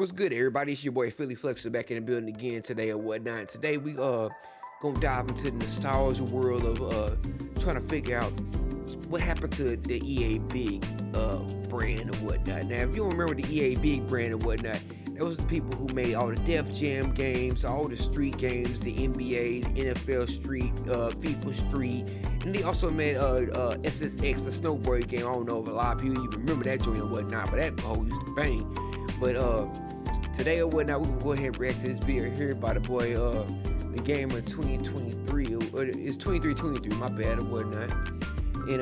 What's good, everybody? It's your boy Philly Phlexer back in the building again today or whatnot. Today we gonna dive into the nostalgia world of trying to figure out what happened to the EaBig brand or whatnot. Now, if you don't remember the EaBig brand or whatnot, that was the people who made all the Def Jam games, all the street games, the NBA, the NFL Street, FIFA Street, and they also made SSX, the snowboard game. I don't know if a lot of people even remember that joint or whatnot, but that hoe used to bang. But today or whatnot, we can go ahead and react to this video here by the boy, the gamer 2023, or it's 2323, my bad or whatnot. And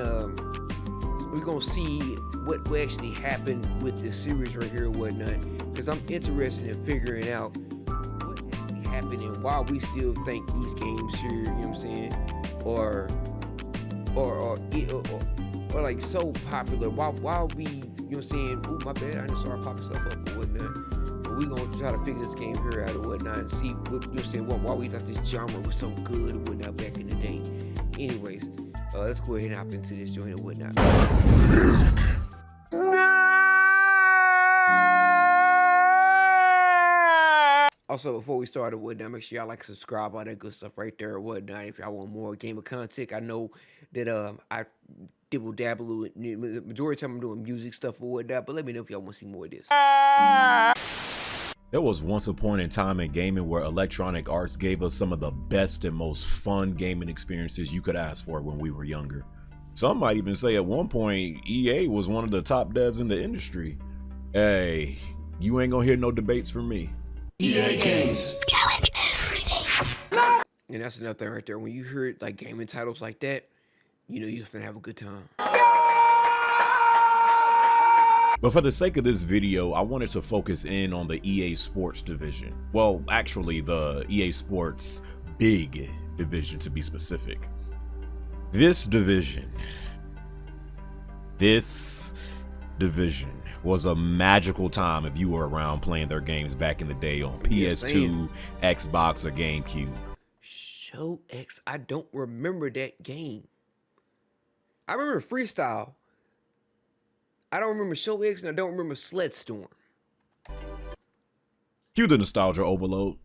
we're gonna see what actually happened with this series right here or whatnot, because I'm interested in figuring out what actually happened and why we still think these games here, you know what I'm saying, or like so popular. Why we, you know what I'm saying? Ooh, my bad, I just started popping stuff up or whatnot. But we gonna try to figure this game here out or whatnot and see what, you know what I'm saying, why we thought this genre was so good or whatnot back in the day. Anyways, let's go ahead and hop into this joint or whatnot. Also, before we start or whatnot, make sure y'all like, subscribe, all that good stuff right there or whatnot. If y'all want more gamer content, I know that I dibble dabble with the majority of the time I'm doing music stuff or whatnot, but let me know if y'all want to see more of this. There was once a point in time in gaming where Electronic Arts gave us some of the best and most fun gaming experiences you could ask for when we were younger. Some might even say at one point EA was one of the top devs in the industry. Hey, you ain't gonna hear no debates from me. EA Games. Challenge everything. And that's another thing right there. When you hear like gaming titles like that, you know you're gonna have a good time. But for the sake of this video, I wanted to focus in on the EA Sports division. Well, actually the EA Sports Big division to be specific. This division was a magical time if you were around playing their games back in the day on PS2, Xbox, or GameCube. Show X, I don't remember that game. I remember Freestyle. I don't remember Show X, and I don't remember Sled Storm. Cue the nostalgia overload.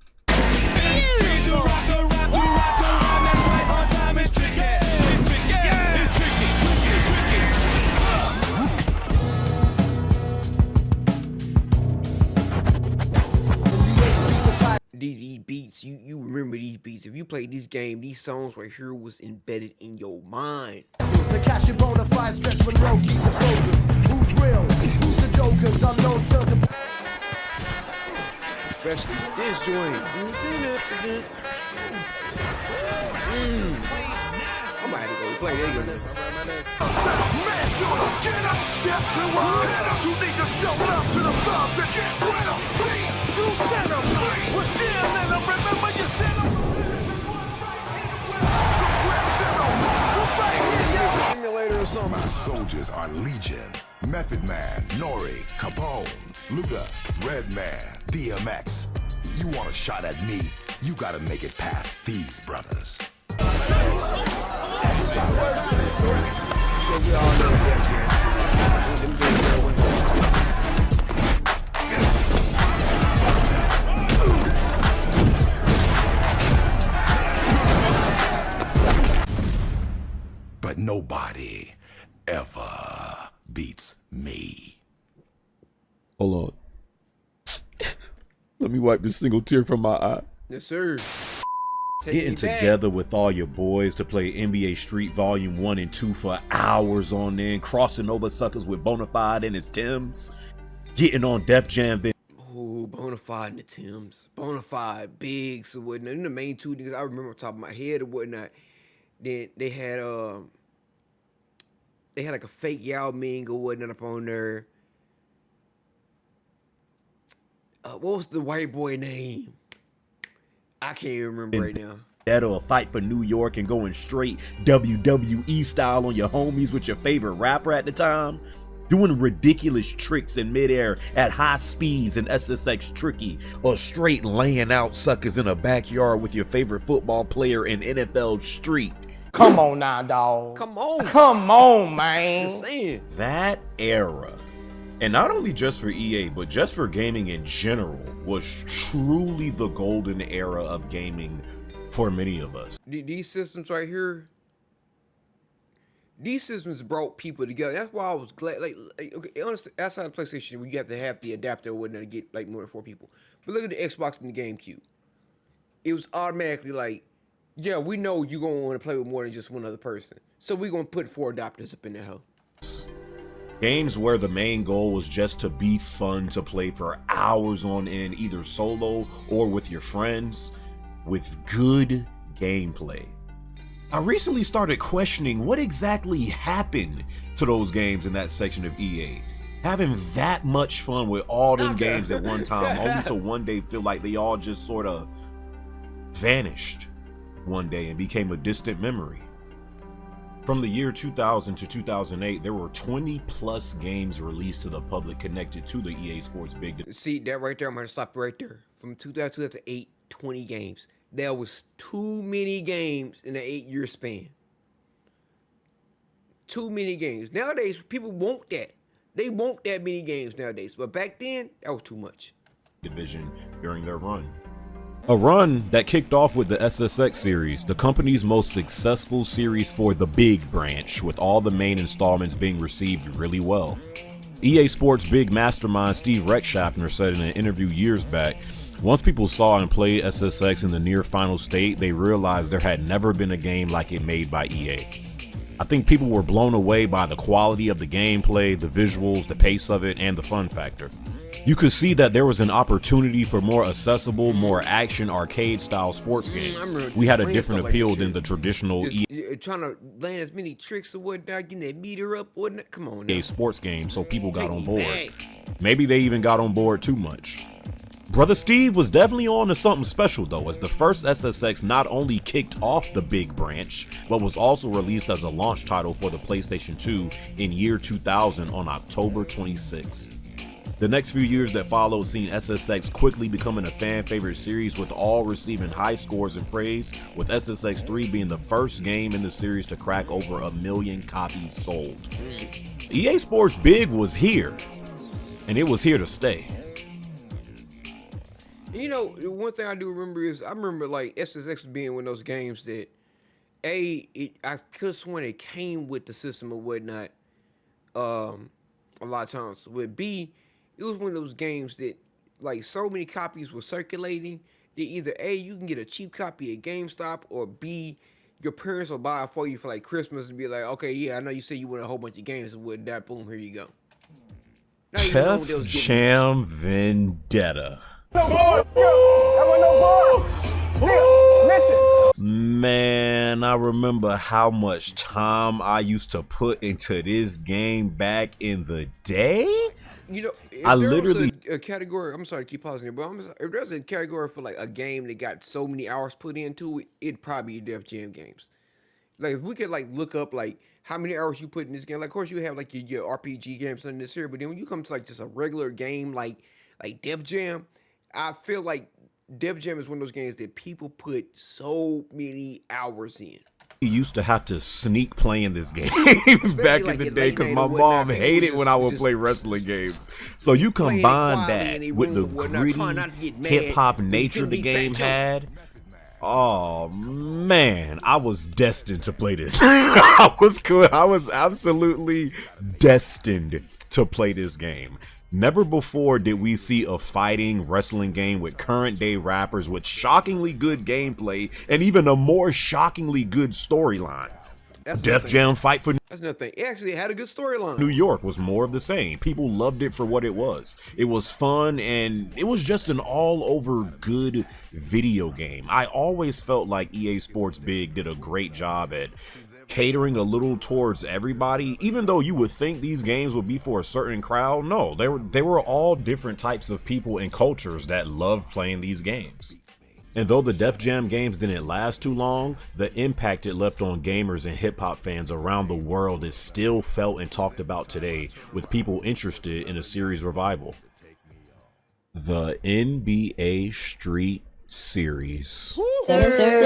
These beats, you remember these beats. If you played this game, these songs right here was embedded in your mind. The cash and bona fide stretch Monroe, keep the focus. Who's real? Who's the jokers? I'm no sucker. Especially this joint. I might have to go play that game. Man, get up, step to one. You need to show love to the thugs and get with them. Please, you send them. We're still in them. Remember you sent them. Simulator or something. My soldiers are Legion, Method Man, Nori, Capone, Luga, Redman, DMX. You want a shot at me, you gotta make it past these brothers. But nobody ever beats me. Hold on. Let me wipe this single tear from my eye. Yes, sir. Getting together with all your boys to play NBA Street Volume 1 and 2 for hours on end, crossing over suckers with Bonafide and his Tims, getting on Def Jam. Ooh, Bonafide and the Tims. Bonafide, Biggs, or whatnot. And the main two niggas I remember on top of my head or whatnot. Then they had like a fake Yao Ming or whatnot up on there. What was the white boy name? I can't even remember right now. That or a fight for New York and going straight WWE style on your homies with your favorite rapper at the time. Doing ridiculous tricks in midair at high speeds in SSX Tricky, or straight laying out suckers in a backyard with your favorite football player in NFL Street. Come on now, dog. Come on. Come on, man. Just saying. That era And not only just for EA, but just for gaming in general, was truly the golden era of gaming for many of us. These systems right here, these systems brought people together. That's why I was glad. Like okay, honestly, outside of PlayStation, we got to have the adapter or whatnot to get like more than 4 people. But look at the Xbox and the GameCube. It was automatically like, yeah, we know you're gonna want to play with more than just one other person, so we're gonna put 4 adapters up in that house. Games where the main goal was just to be fun to play for hours on end, either solo or with your friends, with good gameplay. I recently started questioning what exactly happened to those games in that section of EA. Having that much fun with all them games at one time, only to one day feel like they all just sort of vanished one day and became a distant memory. From the year 2000 to 2008, there were 20 plus games released to the public connected to the EA Sports Big. See that right there? I'm gonna stop right there. From 2000 to 2008, 20 games. There was too many games in an 8-year span. Too many games. Nowadays, people want that. They want that many games nowadays. But back then, that was too much. Division during their run. A run that kicked off with the SSX series, the company's most successful series for the Big branch, with all the main installments being received really well. EA Sports Big mastermind Steve Rexshafner said in an interview years back, once people saw and played SSX in the near final state, they realized there had never been a game like it made by EA. I think people were blown away by the quality of the gameplay, the visuals, the pace of it, and the fun factor. You could see that there was an opportunity for more accessible, more action arcade style sports games. We had a different appeal than the traditional EA trying to land as many tricks or whatnot, getting that meter up, whatnot. Come on now. Sports game, so people got on board. Maybe they even got on board too much. Brother Steve was definitely on to something special though, as the first SSX not only kicked off the Big branch, but was also released as a launch title for the PlayStation 2 in year 2000 on October 26. The next few years that followed seen SSX quickly becoming a fan favorite series, with all receiving high scores and praise, with SSX 3 being the first game in the series to crack over 1 million copies sold. EA Sports Big was here, and it was here to stay. You know, one thing I do remember is I remember like SSX being one of those games that I could have sworn it came with the system or whatnot. A lot of times with B, it was one of those games that like so many copies were circulating that either A, you can get a cheap copy at GameStop, or B, your parents will buy it for you for like Christmas and be like, okay, yeah, I know you said you want a whole bunch of games and whatnot. Boom, here you go. Def Jam Vendetta. Man, I remember how much time I used to put into this game back in the day. You know, I literally a category. I'm sorry to keep pausing here, but if there's a category for like a game that got so many hours put into it, it'd probably be Def Jam games. Like if we could like look up like how many hours you put in this game. Like of course you have like your RPG games and this here, but then when you come to like just a regular game like Def Jam, I feel like Def Jam is one of those games that people put so many hours in. You used to have to sneak playing this game back in the day because my mom hated when I would play wrestling games. So you combine that with the gritty hip-hop nature the game had. Oh man, I was destined to play this. I was absolutely destined to play this game. Never before did we see a fighting wrestling game with current day rappers with shockingly good gameplay and even a more shockingly good storyline. Def Jam Fight for That's another thing. It actually had a good storyline. New York was more of the same. People loved it for what it was. It was fun and it was just an all over good video game. I always felt like EA Sports Big did a great job at catering a little towards everybody. Even though you would think these games would be for a certain crowd, no, they were all different types of people and cultures that loved playing these games. And though the Def Jam games didn't last too long, the impact it left on gamers and hip-hop fans around the world is still felt and talked about today, with people interested in a series revival. The NBA Street Series. Yes, sir.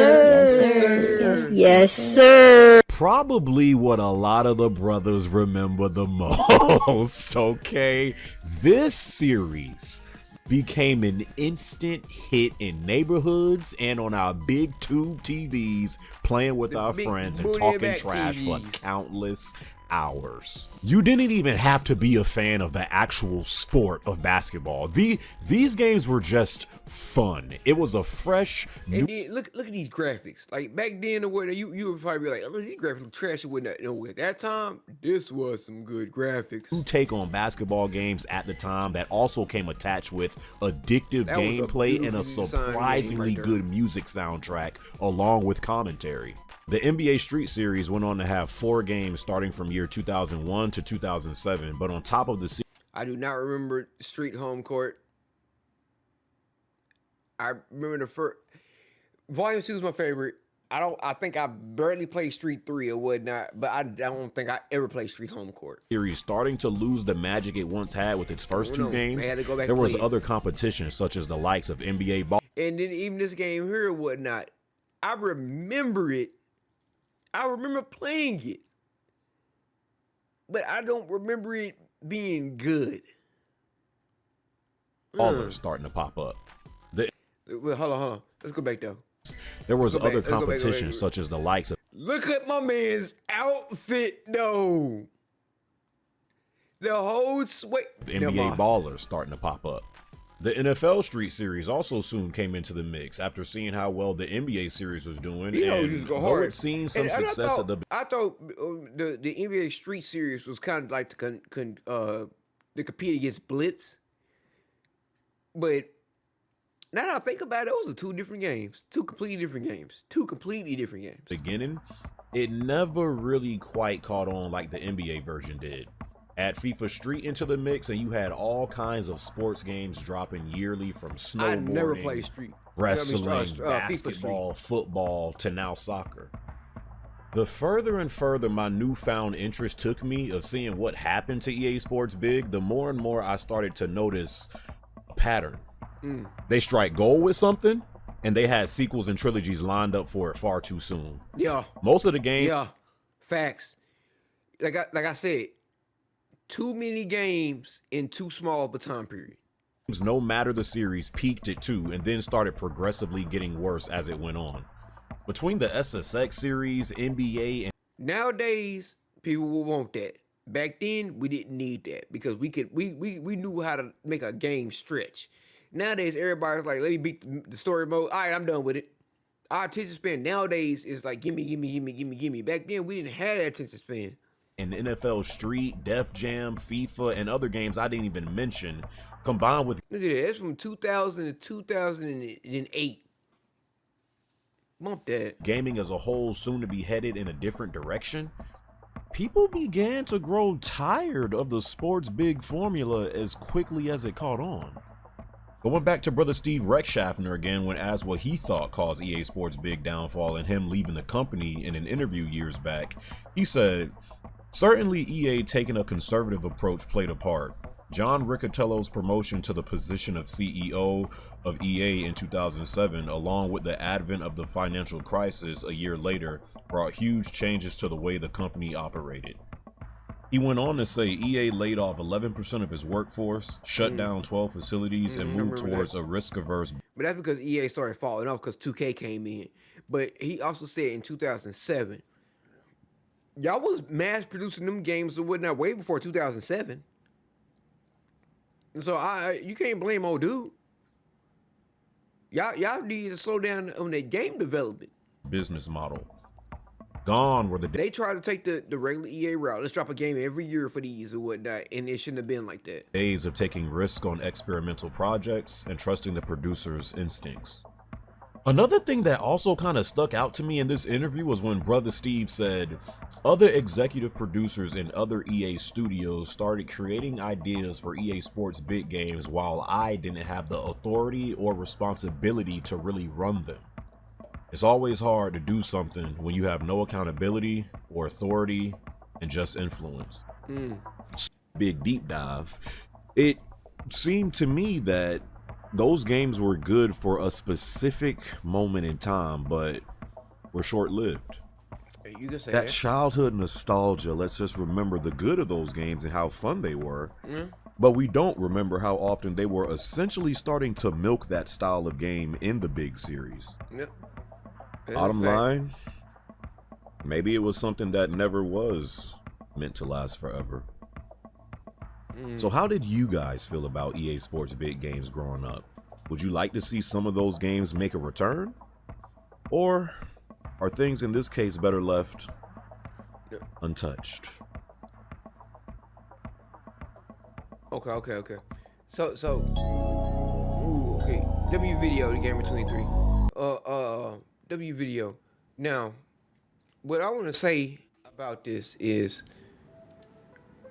Yes, sir. Yes, sir. probably what a lot of the brothers remember the most, okay? This series became an instant hit in neighborhoods and on our big tube TVs, playing with our friends and talking trash for countless hours. You didn't even have to be a fan of the actual sport of basketball. These games were just fun. It was a fresh and then look at these graphics. Like back then, you would probably be like, oh, these graphics look trash and whatnot. No, at that time, this was some good graphics. new take on basketball games at the time that also came attached with addictive gameplay and a surprisingly good music soundtrack along with commentary. The NBA Street Series went on to have 4 games starting from year 2001 to 2007, but on top of the series, I do not remember Street Home Court. I remember the first Volume 2 was my favorite. I think I barely played Street 3 or whatnot, but I don't think I ever played Street Home Court. Series starting to lose the magic it once had with its first 2 games. Had to go back there was play it. other competition such as the likes of NBA ball. And then even this game here or whatnot, I remember it. I remember playing it, but I don't remember it being good. Ballers starting to pop up. Well, hold on. Let's go back though. There was Let's go other back. Let's go back. competition such as the likes of Look at my man's outfit though. The whole sweat. NBA ballers starting to pop up. The NFL Street Series also soon came into the mix after seeing how well the NBA series was doing. You know, and just go though hard. it's seen some And success at the I thought the NBA Street Series was kind of like to compete against Blitz, but now that I think about it, those are 2 different games, 2 completely different games, 2 completely different games. beginning, it never really quite caught on like the NBA version did. Add FIFA Street into the mix, and you had all kinds of sports games dropping yearly from snowboarding, I never played Street. wrestling, FIFA basketball, football, to now soccer. The further and further my newfound interest took me of seeing what happened to EA Sports Big, the more and more I started to notice a pattern. They strike gold with something, and they had sequels and trilogies lined up for it far too soon. Yeah, Most of the games, yeah, facts. Like I said, too many games in too small of a time period. no matter the series, peaked at 2 and then started progressively getting worse as it went on. Between the SSX series, NBA, and Nowadays, people will want that. Back then, we didn't need that because we knew how to make a game stretch. Nowadays, everybody's like, let me beat the story mode. All right, I'm done with it. Our attention span nowadays is like, gimme. Back then, we didn't have that attention span. and NFL Street, Def Jam, FIFA, and other games I didn't even mention, combined with Look at that. That's from 2000 to 2008. Bump that. gaming as a whole soon to be headed in a different direction, people began to grow tired of the sports big formula as quickly as it caught on. Going back to brother Steve Reckschaffner again when asked what he thought caused EA Sports' big downfall and him leaving the company in an interview years back, he said, certainly EA taking a conservative approach played a part. John Riccatello's promotion to the position of CEO of EA in 2007, along with the advent of the financial crisis a year later, brought huge changes to the way the company operated. He went on to say EA laid off 11% of his workforce, shut down 12 facilities, and moved towards a risk-averse. But that's because EA started falling off because 2K came in. But he also said in 2007, y'all was mass producing them games or whatnot way before 2007. And so you can't blame old dude. Y'all need to slow down on that game development. Business model. Gone were the They tried to take the regular EA route. Let's drop a game every year for these or whatnot, and it shouldn't have been like that. days of taking risks on experimental projects and trusting the producer's instincts. Another thing that also kind of stuck out to me in this interview was when brother Steve said other executive producers in other EA studios started creating ideas for EA Sports big games while I didn't have the authority or responsibility to really run them. It's always hard to do something when you have no accountability or authority and just influence. Big deep dive. It seemed to me that those games were good for a specific moment in time, but were short-lived. You can say that that. childhood nostalgia lets us remember the good of those games and how fun they were. Yeah. But we don't remember how often they were essentially starting to milk that style of game in the big series. Yep. Bottom line, maybe it was something that never was meant to last forever. So how did you guys feel about EA Sports big games growing up? Would you like to see some of those games make a return? Or are things in this case better left untouched? Okay. So, ooh, okay. W Video, the Gamer 23. W Video. Now, what I want to say about this is,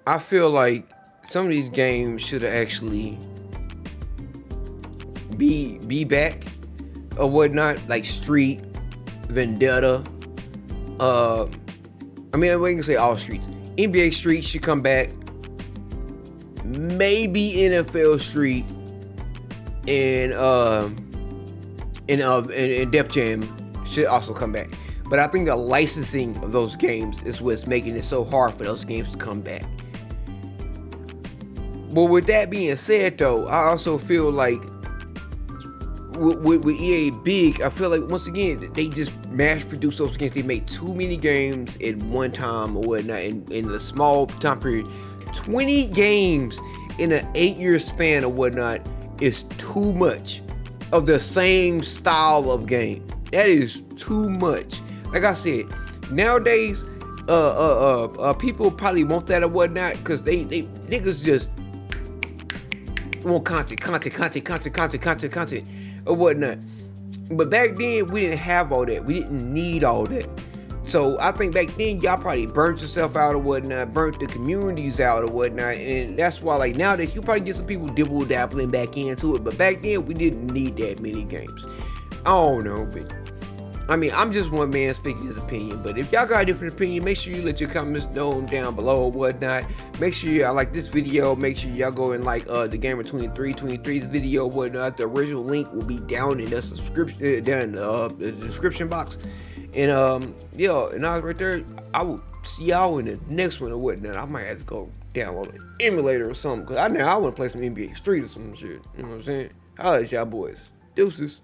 I feel like some of these games should have actually be back or whatnot, like Street, Vendetta. I mean, we can say all streets. NBA Street should come back. Maybe NFL Street and Def Jam should also come back. But I think the licensing of those games is what's making it so hard for those games to come back. But with that being said, though, I also feel like with EA Big, I feel like once again they just mass produce those games. They make too many games at one time or whatnot in a small time period. 20 games in an 8-year span or whatnot is too much of the same style of game. That is too much. Like I said, nowadays, people probably want that or whatnot because they niggas just want content or whatnot. But back then we didn't have all that. We didn't need all that. So I think back then y'all probably burnt yourself out or whatnot, burnt the communities out or whatnot, and that's why like nowadays you probably get some people dibble dabbling back into it. But back then we didn't need that many games. I don't know, but I mean I'm just one man speaking his opinion. But if y'all got a different opinion, make sure you let your comments know down below or whatnot. Make sure y'all like this video. Make sure y'all go and like the Gamer 23's video or whatnot. The original link will be down in the subscription down in the description box. And and I was right there. I will see y'all in the next one or whatnot. I might have to go download an emulator or something because I want to play some NBA Street or some shit. You know what I'm saying? Holla at y'all boys. Deuces.